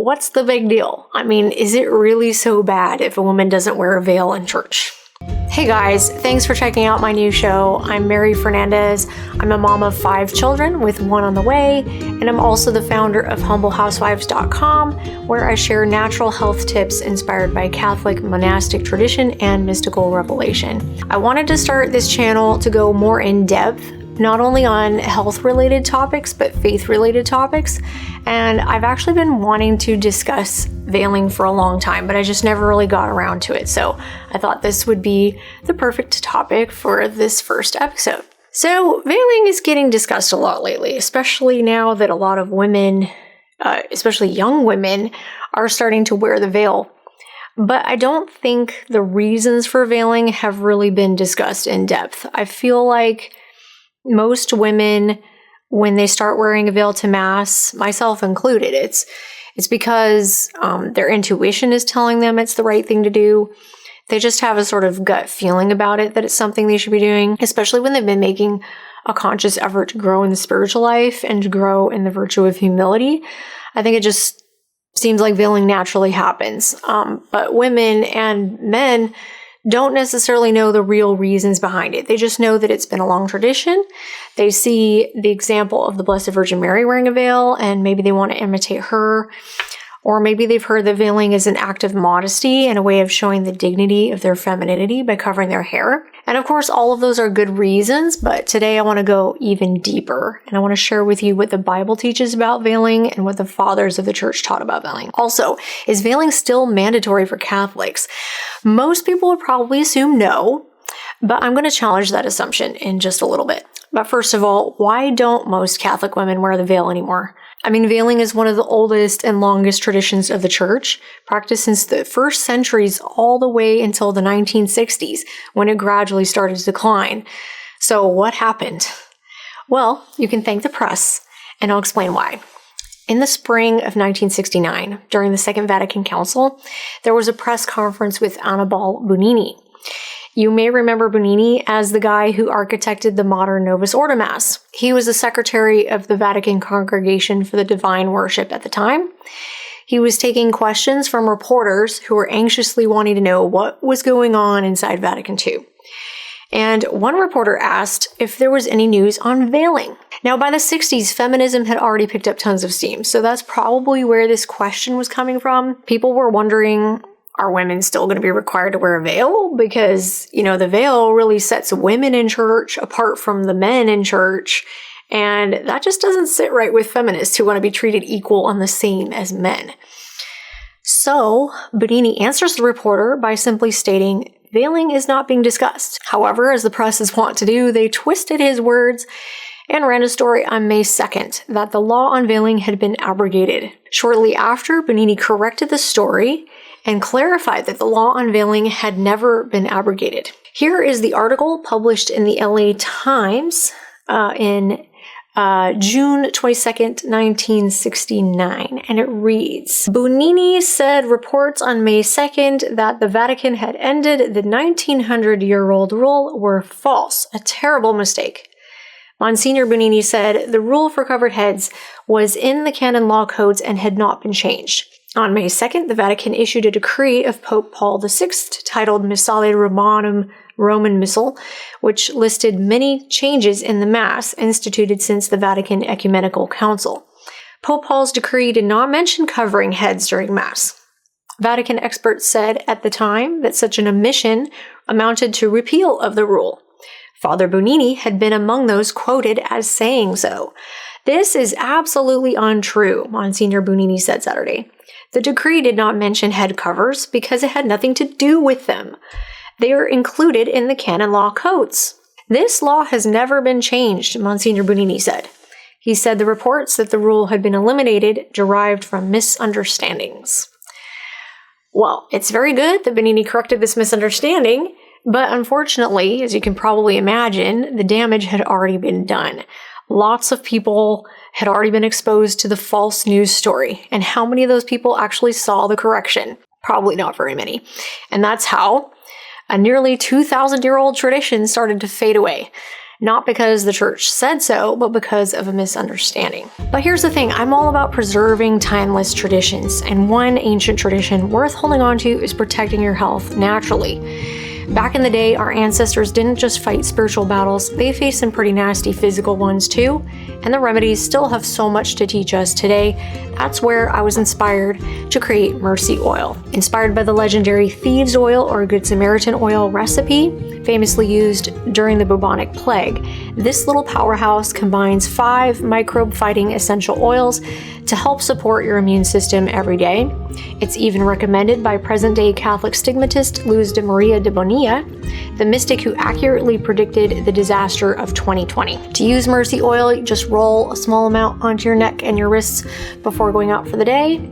what's the big deal? I mean, is it really so bad if a woman doesn't wear a veil in church? Hey guys, thanks for checking out my new show. I'm Mary Fernandez. I'm a mom of 5 children with 1 on the way, and I'm also the founder of Housewives.com, where I share natural health tips inspired by Catholic monastic tradition and mystical revelation. I wanted to start this channel to go more in depth, not only on health-related topics, but faith-related topics. And I've actually been wanting to discuss veiling for a long time, but I just never really got around to it. So I thought this would be the perfect topic for this first episode. So veiling is getting discussed a lot lately, especially now that a lot of women, especially young women, are starting to wear the veil. But I don't think the reasons for veiling have really been discussed in depth. I feel like most women, when they start wearing a veil to Mass, myself included, it's because their intuition is telling them it's the right thing to do. They just have a sort of gut feeling about it that it's something they should be doing, especially when they've been making a conscious effort to grow in the spiritual life and to grow in the virtue of humility. I think it just seems like veiling naturally happens. But women and men don't necessarily know the real reasons behind it. They just know that it's been a long tradition. They see the example of the Blessed Virgin Mary wearing a veil, and maybe they want to imitate her. Or maybe they've heard that veiling is an act of modesty and a way of showing the dignity of their femininity by covering their hair. And of course, all of those are good reasons, but today I want to go even deeper. And I want to share with you what the Bible teaches about veiling and what the fathers of the church taught about veiling. Also, is veiling still mandatory for Catholics? Most people would probably assume no, but I'm going to challenge that assumption in just a little bit. But first of all, why don't most Catholic women wear the veil anymore? I mean, veiling is one of the oldest and longest traditions of the church, practiced since the first centuries all the way until the 1960s, when it gradually started to decline. So what happened? Well, you can thank the press, and I'll explain why. In the spring of 1969, during the Second Vatican Council, there was a press conference with Annibale Bugnini. You may remember Bugnini as the guy who architected the modern Novus Ordo Mass. He was the secretary of the Vatican Congregation for the Divine Worship at the time. He was taking questions from reporters who were anxiously wanting to know what was going on inside Vatican II. And one reporter asked if there was any news on veiling. Now, by the 60s, feminism had already picked up tons of steam, so that's probably where this question was coming from. People were wondering, are women still going to be required to wear a veil? Because, the veil really sets women in church apart from the men in church. And that just doesn't sit right with feminists who want to be treated equal and the same as men. So, Bugnini answers the reporter by simply stating, veiling is not being discussed. However, as the press is wont to do, they twisted his words and ran a story on May 2nd that the law on veiling had been abrogated. Shortly after, Bugnini corrected the story and clarified that the law on veiling had never been abrogated. Here is the article published in the LA Times in June 22nd, 1969, and it reads, Bugnini said reports on May 2nd that the Vatican had ended the 1900-year-old rule were false, a terrible mistake. Monsignor Bugnini said the rule for covered heads was in the canon law codes and had not been changed. On May 2nd, the Vatican issued a decree of Pope Paul VI titled Missale Romanum Roman Missal, which listed many changes in the Mass instituted since the Vatican Ecumenical Council. Pope Paul's decree did not mention covering heads during Mass. Vatican experts said at the time that such an omission amounted to repeal of the rule. Father Bugnini had been among those quoted as saying so. This is absolutely untrue, Monsignor Bugnini said Saturday. The decree did not mention head covers because it had nothing to do with them. They are included in the canon law codes. This law has never been changed, Monsignor Bugnini said. He said the reports that the rule had been eliminated derived from misunderstandings. Well, it's very good that Bugnini corrected this misunderstanding, but unfortunately, as you can probably imagine, the damage had already been done. Lots of people had already been exposed to the false news story. And how many of those people actually saw the correction? Probably not very many. And that's how a nearly 2,000-year-old tradition started to fade away. not because the church said so, but because of a misunderstanding. But here's the thing, I'm all about preserving timeless traditions, and one ancient tradition worth holding on to is protecting your health naturally. Back in the day, our ancestors didn't just fight spiritual battles, they faced some pretty nasty physical ones too, and the remedies still have so much to teach us today. That's where I was inspired to create Mercy Oil. Inspired by the legendary Thieves Oil or Good Samaritan Oil recipe, famously used during the bubonic plague, this little powerhouse combines 5 microbe-fighting essential oils to help support your immune system every day. It's even recommended by present-day Catholic stigmatist Luz de Maria de Bonilla, the mystic who accurately predicted the disaster of 2020. To use Mercy Oil, just roll a small amount onto your neck and your wrists before going out for the day.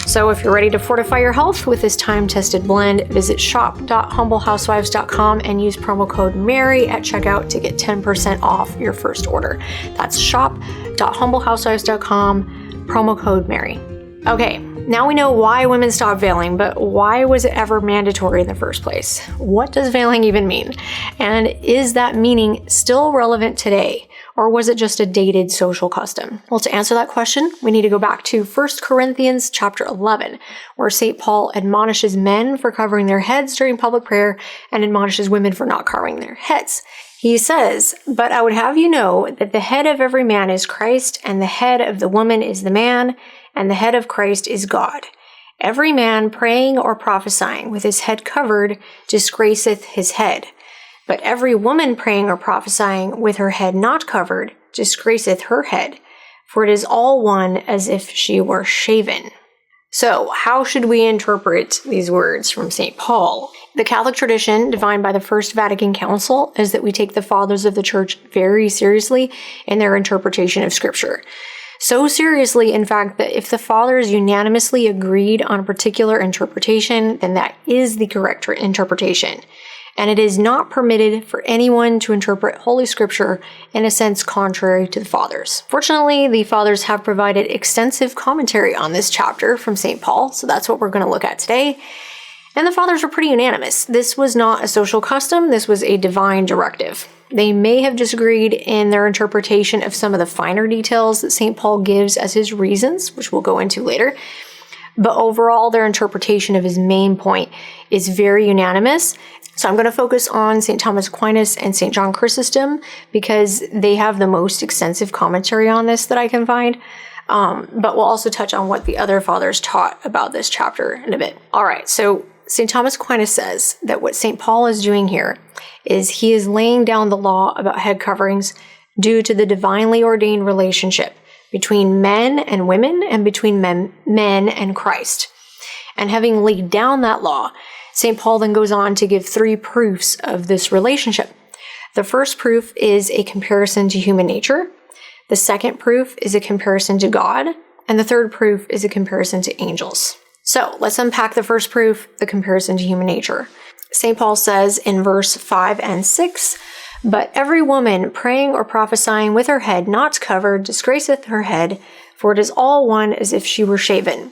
So if you're ready to fortify your health with this time-tested blend, visit shop.humblehousewives.com and use promo code MARY at checkout to get 10% off your first order. That's shop.humblehousewives.com, promo code MARY. Okay, now we know why women stopped veiling, but why was it ever mandatory in the first place? What does veiling even mean? And is that meaning still relevant today? Or was it just a dated social custom? Well, to answer that question, we need to go back to 1 Corinthians chapter 11, where St. Paul admonishes men for covering their heads during public prayer and admonishes women for not covering their heads. He says, "But I would have you know that the head of every man is Christ, and the head of the woman is the man, and the head of Christ is God. Every man praying or prophesying with his head covered disgraceth his head. But every woman praying or prophesying with her head not covered disgraceth her head, for it is all one as if she were shaven." So, how should we interpret these words from St. Paul? The Catholic tradition, defined by the First Vatican Council, is that we take the fathers of the Church very seriously in their interpretation of Scripture. So seriously, in fact, that if the fathers unanimously agreed on a particular interpretation, then that is the correct interpretation. And it is not permitted for anyone to interpret Holy Scripture in a sense contrary to the Fathers. Fortunately, the Fathers have provided extensive commentary on this chapter from St. Paul, so that's what we're going to look at today. And the Fathers were pretty unanimous. This was not a social custom, this was a divine directive. They may have disagreed in their interpretation of some of the finer details that St. Paul gives as his reasons, which we'll go into later. But overall, their interpretation of his main point is very unanimous. So I'm going to focus on St. Thomas Aquinas and St. John Chrysostom because they have the most extensive commentary on this that I can find. But we'll also touch on what the other fathers taught about this chapter in a bit. All right, so St. Thomas Aquinas says that what St. Paul is doing here is he is laying down the law about head coverings due to the divinely ordained relationship between men and women and between men and Christ. And having laid down that law, St. Paul then goes on to give 3 proofs of this relationship. The first proof is a comparison to human nature. The second proof is a comparison to God. And the third proof is a comparison to angels. So let's unpack the first proof, the comparison to human nature. St. Paul says in verse 5 and 6, "But every woman praying or prophesying with her head not covered disgraceth her head, for it is all one as if she were shaven.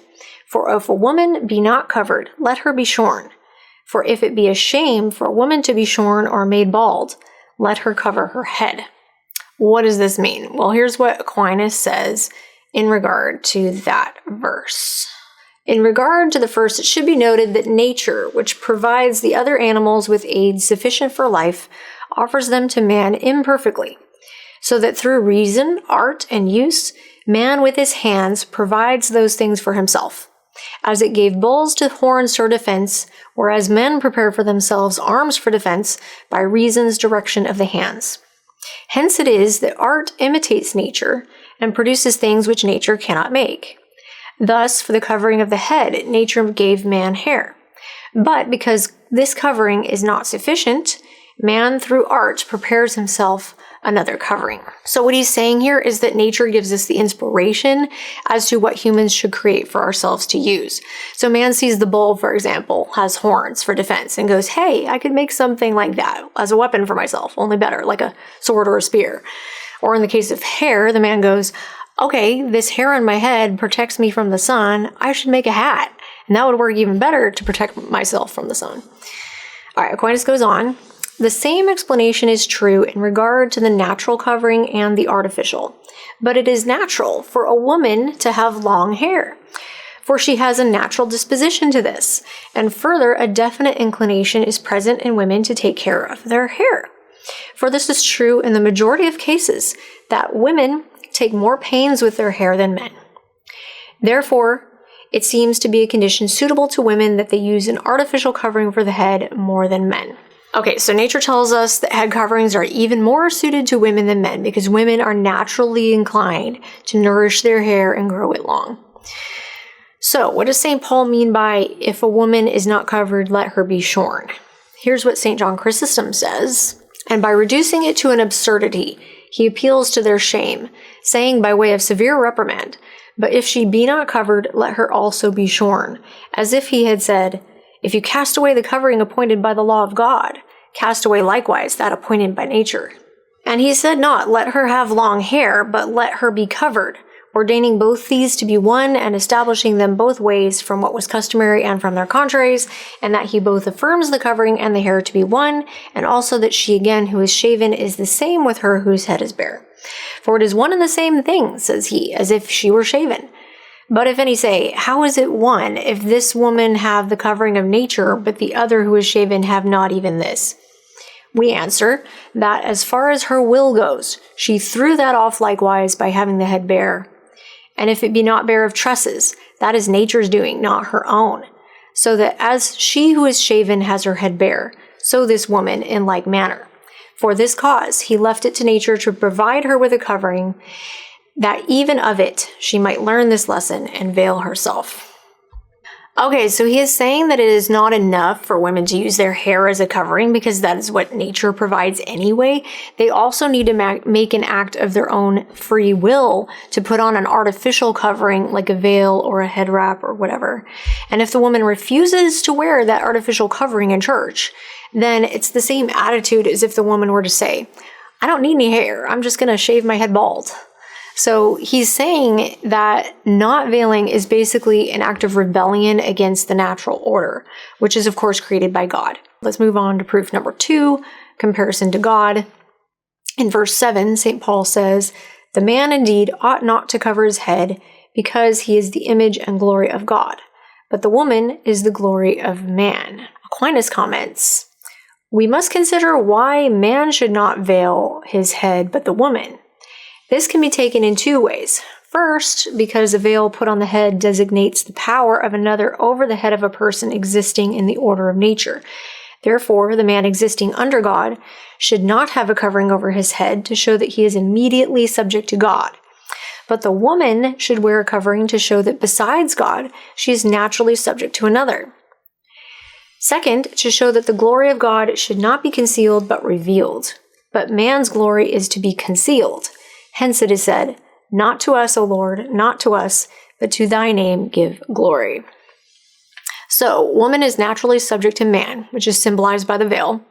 For if a woman be not covered, let her be shorn. For if it be a shame for a woman to be shorn or made bald, let her cover her head." What does this mean? Well, here's what Aquinas says in regard to that verse. In regard to the first, it should be noted that nature, which provides the other animals with aids sufficient for life, offers them to man imperfectly, so that through reason, art, and use, man with his hands provides those things for himself. As it gave bulls to horns for defense, whereas men prepare for themselves arms for defense by reason's direction of the hands. Hence it is that art imitates nature and produces things which nature cannot make. Thus, for the covering of the head, nature gave man hair. But because this covering is not sufficient, man through art prepares himself another covering. So what he's saying here is that nature gives us the inspiration as to what humans should create for ourselves to use. So man sees the bull, for example, has horns for defense and goes, hey, I could make something like that as a weapon for myself, only better, like a sword or a spear. Or in the case of hair, the man goes, okay, this hair on my head protects me from the sun, I should make a hat. And that would work even better to protect myself from the sun. All right, Aquinas goes on The same explanation is true in regard to the natural covering and the artificial. But it is natural for a woman to have long hair, for she has a natural disposition to this, and further, a definite inclination is present in women to take care of their hair. For this is true in the majority of cases, that women take more pains with their hair than men. Therefore, it seems to be a condition suitable to women that they use an artificial covering for the head more than men. Okay, so nature tells us that head coverings are even more suited to women than men because women are naturally inclined to nourish their hair and grow it long. So, what does St. Paul mean by, if a woman is not covered, let her be shorn? Here's what St. John Chrysostom says. And by reducing it to an absurdity, he appeals to their shame, saying by way of severe reprimand, but if she be not covered, let her also be shorn. As if he had said, if you cast away the covering appointed by the law of God, cast away likewise that appointed by nature. And he said not, let her have long hair, but let her be covered, ordaining both these to be one and establishing them both ways from what was customary and from their contraries, and that he both affirms the covering and the hair to be one, and also that she again who is shaven is the same with her whose head is bare. For it is one and the same thing, says he, as if she were shaven. But if any say, how is it one, if this woman have the covering of nature, but the other who is shaven have not even this? We answer that as far as her will goes, she threw that off likewise by having the head bare. And if it be not bare of tresses, that is nature's doing, not her own. So that as she who is shaven has her head bare, so this woman in like manner. For this cause he left it to nature to provide her with a covering, that even of it she might learn this lesson and veil herself. Okay, so he is saying that it is not enough for women to use their hair as a covering because that is what nature provides anyway. They also need to make an act of their own free will to put on an artificial covering like a veil or a head wrap or whatever. And if the woman refuses to wear that artificial covering in church, then it's the same attitude as if the woman were to say, I don't need any hair, I'm just going to shave my head bald. So he's saying that not veiling is basically an act of rebellion against the natural order, which is of course created by God. Let's move on to proof number 2, comparison to God. In verse 7, St. Paul says, the man indeed ought not to cover his head because he is the image and glory of God, but the woman is the glory of man. Aquinas comments, we must consider why man should not veil his head but the woman. This can be taken in 2 ways. First, because a veil put on the head designates the power of another over the head of a person existing in the order of nature. Therefore, the man existing under God should not have a covering over his head to show that he is immediately subject to God. But the woman should wear a covering to show that besides God, she is naturally subject to another. Second, to show that the glory of God should not be concealed but revealed. But man's glory is to be concealed. Hence it is said, not to us, O Lord, not to us, but to thy name give glory. So, woman is naturally subject to man, which is symbolized by the veil,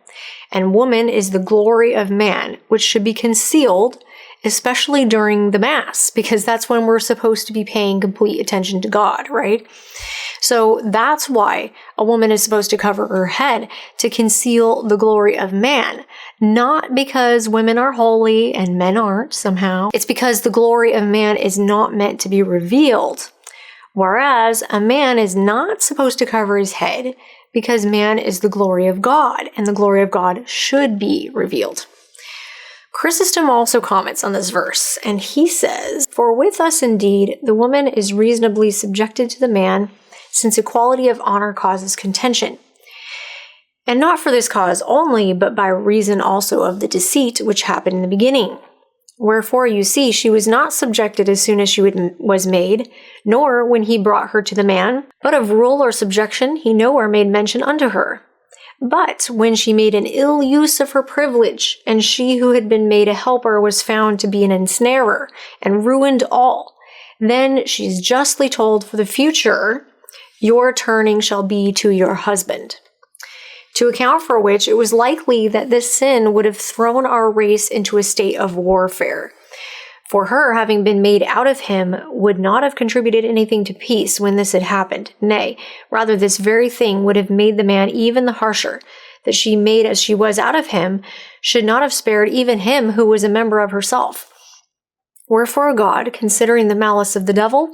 and woman is the glory of man, which should be concealed, especially during the Mass, because that's when we're supposed to be paying complete attention to God, right? So that's why a woman is supposed to cover her head, to conceal the glory of man. Not because women are holy and men aren't somehow. It's because the glory of man is not meant to be revealed. Whereas a man is not supposed to cover his head because man is the glory of God, and the glory of God should be revealed. Chrysostom also comments on this verse, and he says, for with us indeed the woman is reasonably subjected to the man, since equality of honor causes contention. And not for this cause only, but by reason also of the deceit which happened in the beginning. Wherefore, you see, she was not subjected as soon as she was made, nor when he brought her to the man, but of rule or subjection he nowhere made mention unto her. But when she made an ill use of her privilege, and she who had been made a helper was found to be an ensnarer, and ruined all, then she is justly told for the future, your turning shall be to your husband. To account for which, it was likely that this sin would have thrown our race into a state of warfare. For her, having been made out of him, would not have contributed anything to peace when this had happened. Nay, rather this very thing would have made the man even the harsher, that she made as she was out of him should not have spared even him who was a member of herself. Wherefore God, considering the malice of the devil,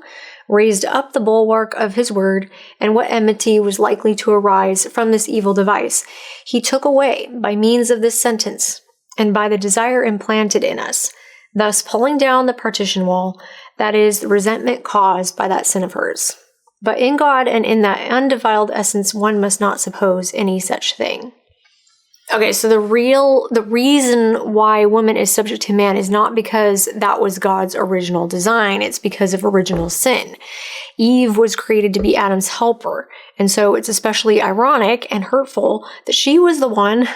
raised up the bulwark of his word, and what enmity was likely to arise from this evil device, he took away by means of this sentence, and by the desire implanted in us, thus pulling down the partition wall, that is, the resentment caused by that sin of hers. But in God and in that undefiled essence, one must not suppose any such thing. Okay, so the reason why woman is subject to man is not because that was God's original design. It's because of original sin. Eve was created to be Adam's helper. And so it's especially ironic and hurtful that she was the one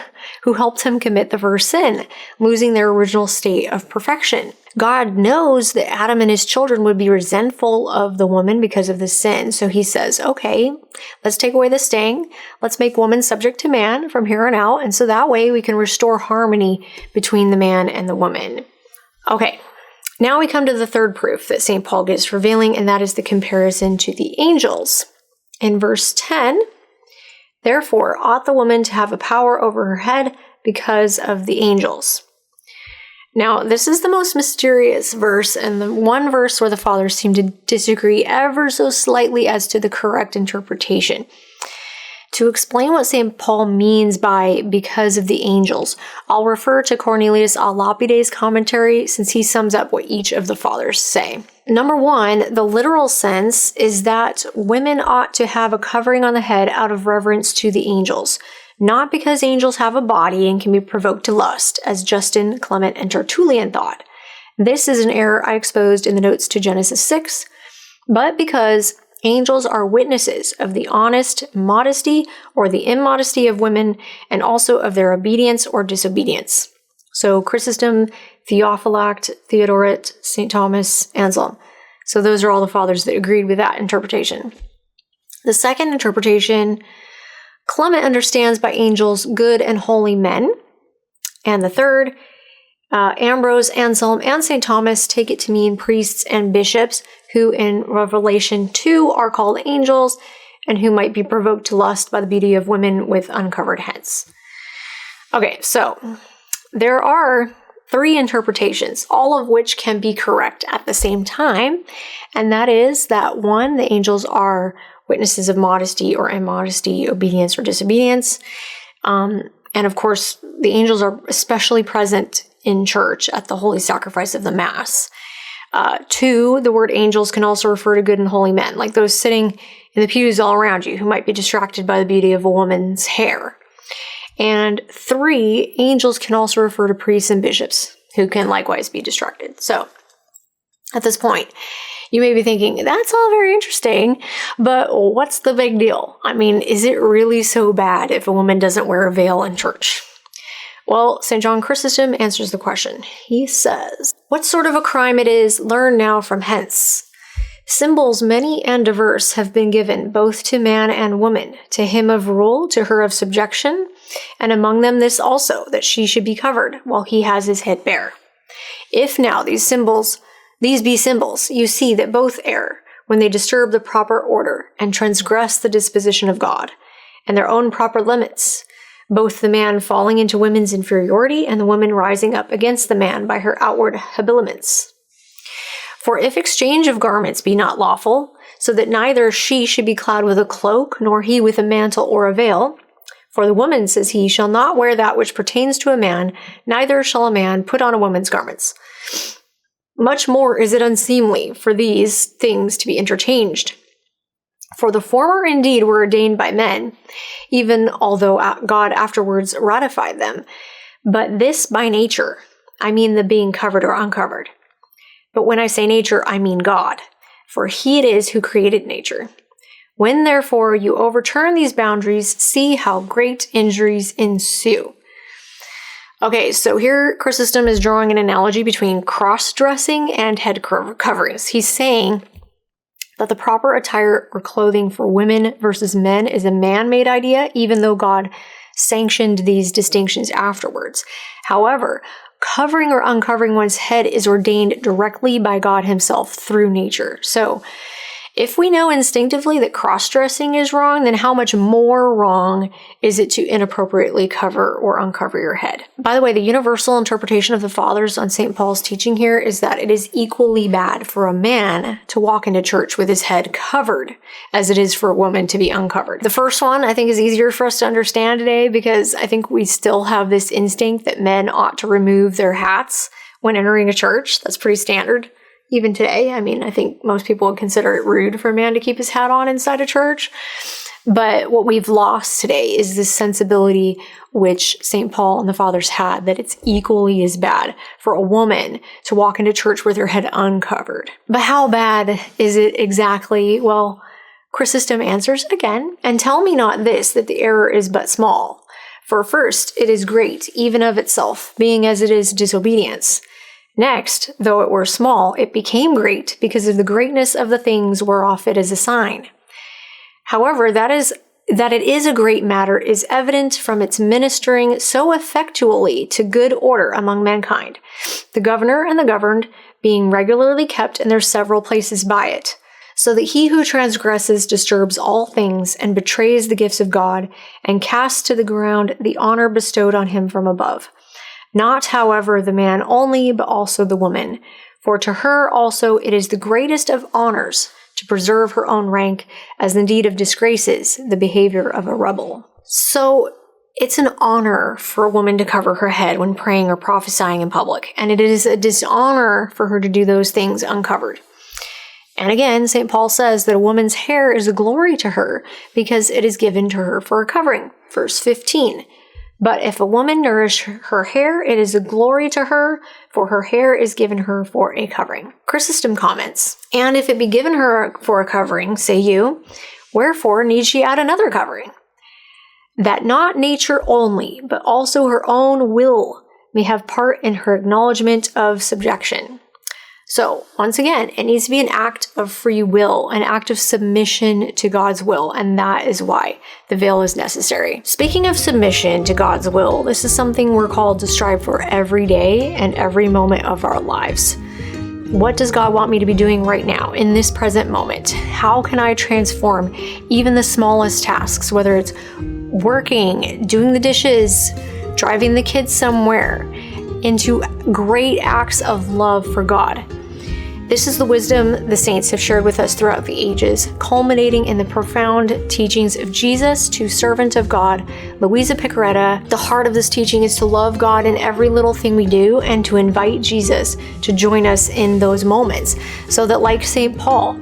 who helped him commit the first sin, losing their original state of perfection. God knows that Adam and his children would be resentful of the woman because of the sin. So he says, okay, let's take away the sting. Let's make woman subject to man from here on out. And so that way we can restore harmony between the man and the woman. Okay, now we come to the third proof that St. Paul gives for veiling, and that is the comparison to the angels. In verse 10, therefore ought the woman to have a power over her head because of the angels. Now, this is the most mysterious verse, and the one verse where the fathers seem to disagree ever so slightly as to the correct interpretation. To explain what St. Paul means by because of the angels, I'll refer to Cornelius a Lapide's commentary since he sums up what each of the fathers say. Number one, the literal sense is that women ought to have a covering on the head out of reverence to the angels, not because angels have a body and can be provoked to lust, as Justin, Clement, and Tertullian thought. This is an error I exposed in the notes to Genesis 6, but because angels are witnesses of the honest modesty or the immodesty of women, and also of their obedience or disobedience. So Chrysostom, Theophylact, Theodoret, St. Thomas, Anselm. So those are all the fathers that agreed with that interpretation. The second interpretation, Clement understands by angels good and holy men. And the third, Ambrose, Anselm, and St. Thomas take it to mean priests and bishops who in Revelation 2 are called angels and who might be provoked to lust by the beauty of women with uncovered heads. Okay, so there are three interpretations, all of which can be correct at the same time. And that is that one, the angels are witnesses of modesty or immodesty, obedience or disobedience. And of course, the angels are especially present in church at the holy sacrifice of the Mass. Two, the word angels can also refer to good and holy men, like those sitting in the pews all around you who might be distracted by the beauty of a woman's hair. And three, angels can also refer to priests and bishops who can likewise be distracted. So at this point, you may be thinking, that's all very interesting, but what's the big deal? I mean, is it really so bad if a woman doesn't wear a veil in church? Well, St. John Chrysostom answers the question. He says, what sort of a crime it is, learn now from hence. Symbols many and diverse have been given, both to man and woman, to him of rule, to her of subjection, and among them this also, that she should be covered, while he has his head bare. If now these be symbols, you see that both err, when they disturb the proper order, and transgress the disposition of God, and their own proper limits, both the man falling into women's inferiority, and the woman rising up against the man by her outward habiliments. For if exchange of garments be not lawful, so that neither she should be clad with a cloak, nor he with a mantle or a veil, for the woman, says he, shall not wear that which pertains to a man, neither shall a man put on a woman's garments. Much more is it unseemly for these things to be interchanged. For the former indeed were ordained by men, even although God afterwards ratified them. But this by nature, I mean the being covered or uncovered. But when I say nature, I mean God, for he it is who created nature. When therefore you overturn these boundaries, see how great injuries ensue. Okay, so here Chrysostom is drawing an analogy between cross-dressing and head coverings. He's saying that the proper attire or clothing for women versus men is a man-made idea, even though God sanctioned these distinctions afterwards. However, covering or uncovering one's head is ordained directly by God himself through nature. So, If we know instinctively that cross-dressing is wrong, then how much more wrong is it to inappropriately cover or uncover your head? By the way, the universal interpretation of the Fathers on St. Paul's teaching here is that it is equally bad for a man to walk into church with his head covered as it is for a woman to be uncovered. The first one, I think, is easier for us to understand today because I think we still have this instinct that men ought to remove their hats when entering a church. That's pretty standard. Even today, I mean, I think most people would consider it rude for a man to keep his hat on inside a church. But what we've lost today is this sensibility which St. Paul and the Fathers had, that it's equally as bad for a woman to walk into church with her head uncovered. But how bad is it exactly? Well, Chrysostom answers again, and tell me not this, that the error is but small. For first, it is great, even of itself, being as it is disobedience. Next, though it were small, it became great because of the greatness of the things whereof it is a sign. However, that it is a great matter is evident from its ministering so effectually to good order among mankind, the governor and the governed being regularly kept in their several places by it, so that he who transgresses disturbs all things and betrays the gifts of God and casts to the ground the honor bestowed on him from above. Not, however, the man only, but also the woman. For to her also it is the greatest of honors to preserve her own rank, as indeed of disgraces the behavior of a rebel. So it's an honor for a woman to cover her head when praying or prophesying in public, and it is a dishonor for her to do those things uncovered. And again, St. Paul says that a woman's hair is a glory to her because it is given to her for a covering. Verse 15. But if a woman nourish her hair, it is a glory to her, for her hair is given her for a covering. Chrysostom comments, and if it be given her for a covering, say you, wherefore need she add another covering? That not nature only, but also her own will may have part in her acknowledgement of subjection. So, once again, it needs to be an act of free will, an act of submission to God's will, and that is why the veil is necessary. Speaking of submission to God's will, this is something we're called to strive for every day and every moment of our lives. What does God want me to be doing right now, in this present moment? How can I transform even the smallest tasks, whether it's working, doing the dishes, driving the kids somewhere, into great acts of love for God? This is the wisdom the saints have shared with us throughout the ages, culminating in the profound teachings of Jesus to servant of God, Louisa Piccarreta. The heart of this teaching is to love God in every little thing we do and to invite Jesus to join us in those moments, so that, like St. Paul,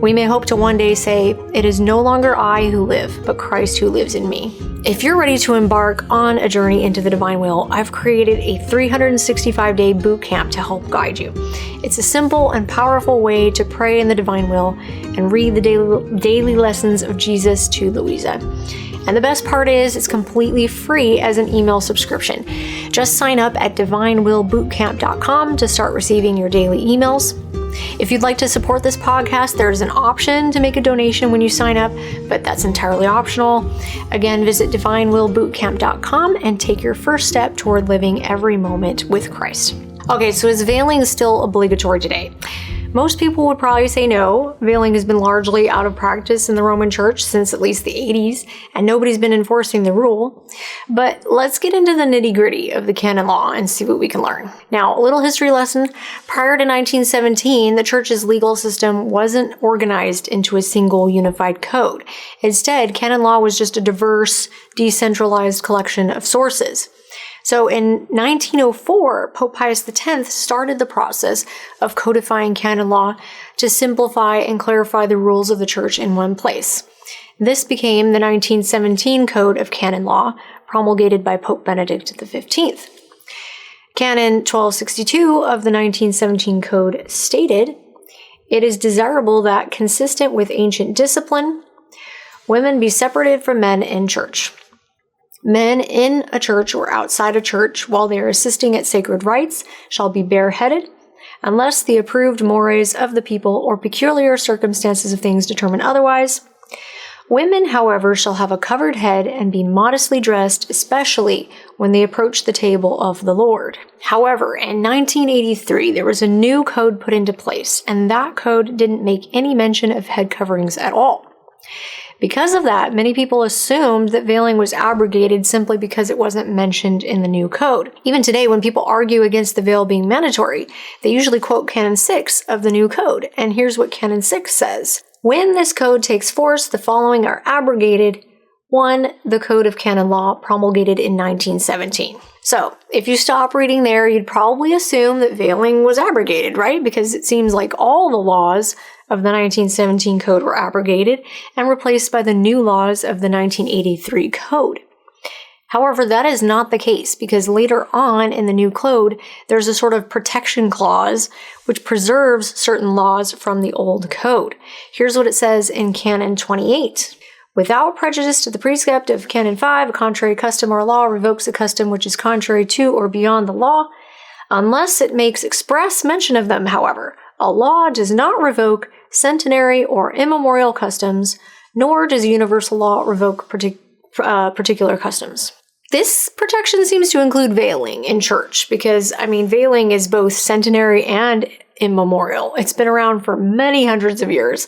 we may hope to one day say, "It is no longer I who live, but Christ who lives in me." If you're ready to embark on a journey into the divine will, I've created a 365-day boot camp to help guide you. It's a simple and powerful way to pray in the divine will and read the daily lessons of Jesus to Louisa. And the best part is it's completely free as an email subscription. Just sign up at divinewillbootcamp.com to start receiving your daily emails. If you'd like to support this podcast, there's an option to make a donation when you sign up, but that's entirely optional. Again, visit divinewillbootcamp.com and take your first step toward living every moment with Christ. Okay, so is veiling still obligatory today? Most people would probably say no. Veiling has been largely out of practice in the Roman Church since at least the 80s, and nobody's been enforcing the rule. But let's get into the nitty-gritty of the canon law and see what we can learn. Now, a little history lesson. Prior to 1917, the Church's legal system wasn't organized into a single unified code. Instead, canon law was just a diverse, decentralized collection of sources. So in 1904, Pope Pius X started the process of codifying canon law to simplify and clarify the rules of the Church in one place. This became the 1917 Code of Canon Law, promulgated by Pope Benedict XV. Canon 1262 of the 1917 Code stated, "It is desirable that, consistent with ancient discipline, women be separated from men in church. Men in a church or outside a church, while they are assisting at sacred rites, shall be bareheaded, unless the approved mores of the people or peculiar circumstances of things determine otherwise. Women, however, shall have a covered head and be modestly dressed, especially when they approach the table of the Lord. However, in 1983, there was a new code put into place, and that code didn't make any mention of head coverings at all. Because of that, many people assumed that veiling was abrogated simply because it wasn't mentioned in the new code. Even today, when people argue against the veil being mandatory, they usually quote Canon 6 of the new code. And here's what Canon 6 says. When this code takes force, the following are abrogated. 1. The Code of Canon Law, promulgated in 1917. So, if you stop reading there, you'd probably assume that veiling was abrogated, right? Because it seems like all the laws of the 1917 code were abrogated and replaced by the new laws of the 1983 code. However, that is not the case because later on in the new code, there's a sort of protection clause which preserves certain laws from the old code. Here's what it says in Canon 28. Without prejudice to the precept of Canon 5, a contrary custom or law revokes a custom which is contrary to or beyond the law, unless it makes express mention of them, however. A law does not revoke centenary or immemorial customs, nor does universal law revoke particular customs. This protection seems to include veiling in church because, veiling is both centenary and immemorial. It's been around for many hundreds of years.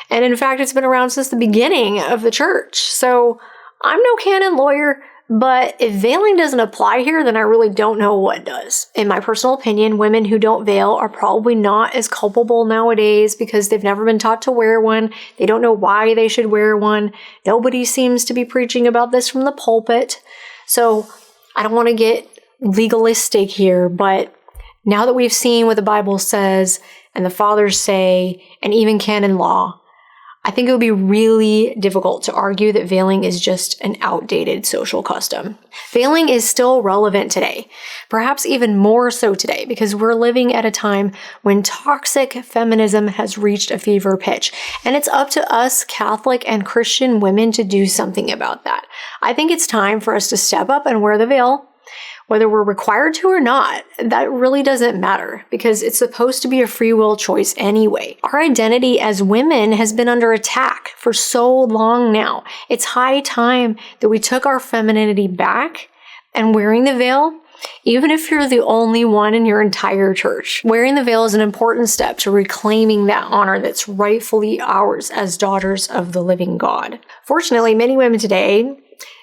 And in fact, it's been around since the beginning of the church. So I'm no canon lawyer, but if veiling doesn't apply here, then I really don't know what does. In my personal opinion, women who don't veil are probably not as culpable nowadays because they've never been taught to wear one. They don't know why they should wear one. Nobody seems to be preaching about this from the pulpit. So I don't want to get legalistic here, but now that we've seen what the Bible says and the fathers say, and even canon law, I think it would be really difficult to argue that veiling is just an outdated social custom. Veiling is still relevant today, perhaps even more so today, because we're living at a time when toxic feminism has reached a fever pitch, and it's up to us Catholic and Christian women to do something about that. I think it's time for us to step up and wear the veil. Whether we're required to or not, that really doesn't matter because it's supposed to be a free will choice anyway. Our identity as women has been under attack for so long now. It's high time that we took our femininity back, and wearing the veil, even if you're the only one in your entire church, wearing the veil is an important step to reclaiming that honor that's rightfully ours as daughters of the living God. Fortunately, many women today,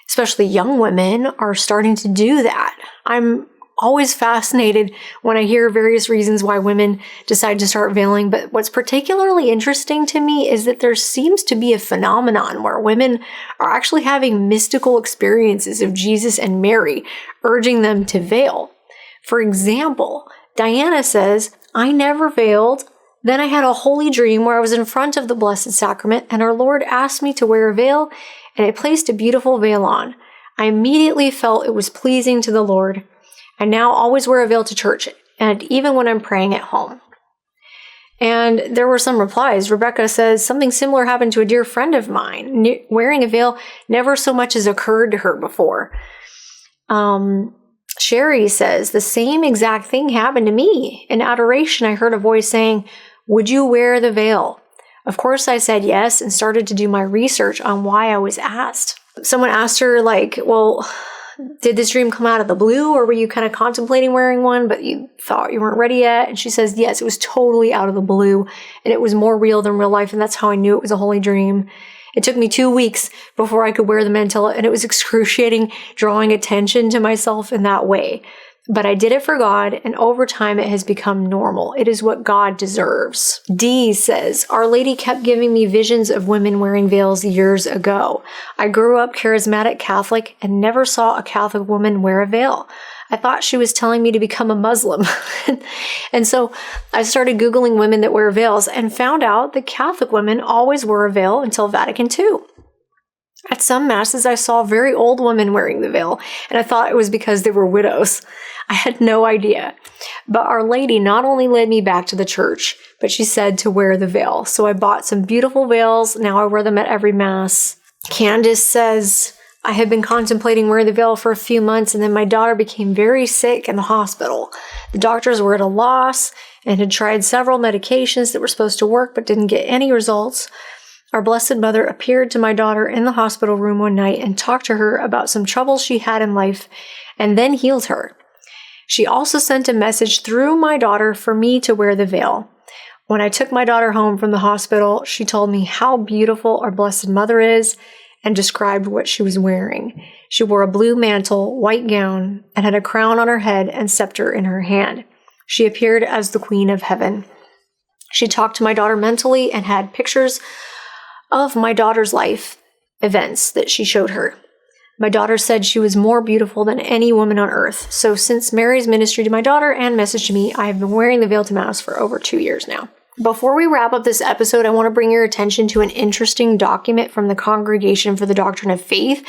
especially young women, are starting to do that. I'm always fascinated when I hear various reasons why women decide to start veiling, but what's particularly interesting to me is that there seems to be a phenomenon where women are actually having mystical experiences of Jesus and Mary, urging them to veil. For example, Diana says, "I never veiled. Then I had a holy dream where I was in front of the Blessed Sacrament, and our Lord asked me to wear a veil, and I placed a beautiful veil on. I immediately felt it was pleasing to the Lord. I now always wear a veil to church, and even when I'm praying at home." And there were some replies. Rebecca says, something similar happened to a dear friend of mine. Wearing a veil never so much as occurred to her before. Sherry says, the same exact thing happened to me. In adoration, I heard a voice saying, "Would you wear the veil?" Of course, I said yes and started to do my research on why I was asked. Someone asked her, well, did this dream come out of the blue, or were you kind of contemplating wearing one, but you thought you weren't ready yet? And she says, yes, it was totally out of the blue, and it was more real than real life, and that's how I knew it was a holy dream. It took me 2 weeks before I could wear the mantilla, and it was excruciating drawing attention to myself in that way. But I did it for God, and over time it has become normal. It is what God deserves. Dee says, Our Lady kept giving me visions of women wearing veils years ago. I grew up charismatic Catholic and never saw a Catholic woman wear a veil. I thought she was telling me to become a Muslim. And so I started Googling women that wear veils and found out that Catholic women always wore a veil until Vatican II. At some masses, I saw very old women wearing the veil, and I thought it was because they were widows. I had no idea. But Our Lady not only led me back to the church, but she said to wear the veil. So I bought some beautiful veils. Now I wear them at every mass. Candace says, I had been contemplating wearing the veil for a few months, and then my daughter became very sick in the hospital. The doctors were at a loss and had tried several medications that were supposed to work but didn't get any results. Our Blessed Mother appeared to my daughter in the hospital room one night and talked to her about some troubles she had in life and then healed her. She also sent a message through my daughter for me to wear the veil. When I took my daughter home from the hospital, she told me how beautiful our Blessed Mother is and described what she was wearing. She wore a blue mantle, white gown, and had a crown on her head and scepter in her hand. She appeared as the Queen of Heaven. She talked to my daughter mentally and had pictures of my daughter's life events that she showed her. My daughter said she was more beautiful than any woman on earth. So since Mary's ministry to my daughter and message to me, I have been wearing the veil to Mass for over 2 years now. Before we wrap up this episode, I want to bring your attention to an interesting document from the Congregation for the Doctrine of Faith,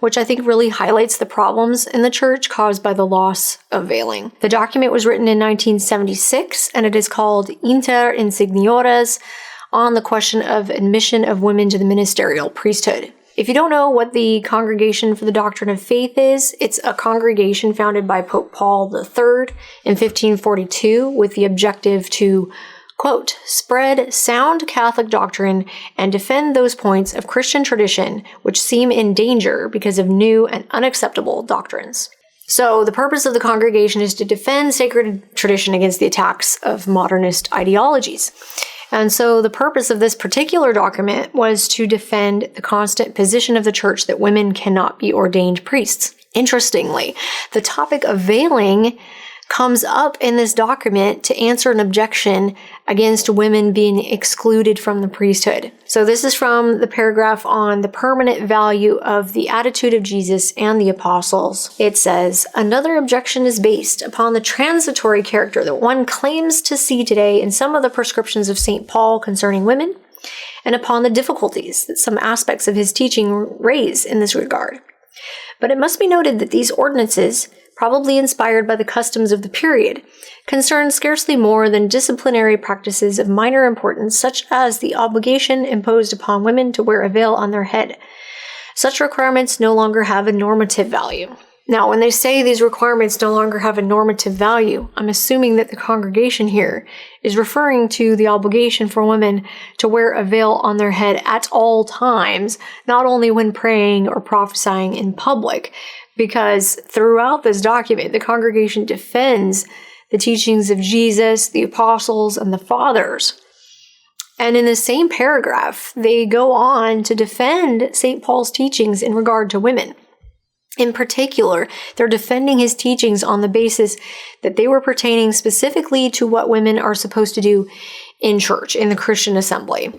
which I think really highlights the problems in the church caused by the loss of veiling. The document was written in 1976, and it is called Inter Insignioras, on the question of admission of women to the ministerial priesthood. If you don't know what the Congregation for the Doctrine of Faith is, it's a congregation founded by Pope Paul III in 1542 with the objective to, quote, spread sound Catholic doctrine and defend those points of Christian tradition which seem in danger because of new and unacceptable doctrines. So the purpose of the congregation is to defend sacred tradition against the attacks of modernist ideologies. And so the purpose of this particular document was to defend the constant position of the church that women cannot be ordained priests. Interestingly, the topic of veiling comes up in this document to answer an objection against women being excluded from the priesthood. So this is from the paragraph on the permanent value of the attitude of Jesus and the apostles. It says, another objection is based upon the transitory character that one claims to see today in some of the prescriptions of St. Paul concerning women, and upon the difficulties that some aspects of his teaching raise in this regard. But it must be noted that these ordinances, probably inspired by the customs of the period, concern scarcely more than disciplinary practices of minor importance, such as the obligation imposed upon women to wear a veil on their head. Such requirements no longer have a normative value. Now, when they say these requirements no longer have a normative value, I'm assuming that the congregation here is referring to the obligation for women to wear a veil on their head at all times, not only when praying or prophesying in public, because throughout this document, the congregation defends the teachings of Jesus, the apostles, and the fathers. And in the same paragraph, they go on to defend St. Paul's teachings in regard to women. In particular, they're defending his teachings on the basis that they were pertaining specifically to what women are supposed to do in church, in the Christian assembly.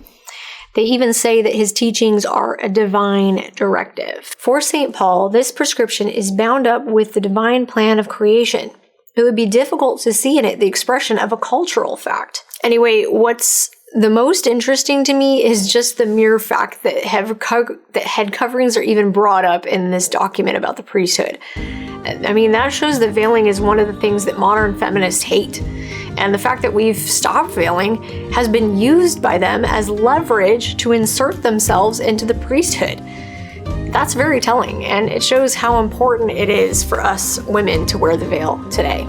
They even say that his teachings are a divine directive. For St. Paul, this prescription is bound up with the divine plan of creation. It would be difficult to see in it the expression of a cultural fact. Anyway, what's the most interesting to me is just the mere fact that head coverings are even brought up in this document about the priesthood. I mean, that shows that veiling is one of the things that modern feminists hate. And the fact that we've stopped veiling has been used by them as leverage to insert themselves into the priesthood. That's very telling, and it shows how important it is for us women to wear the veil today.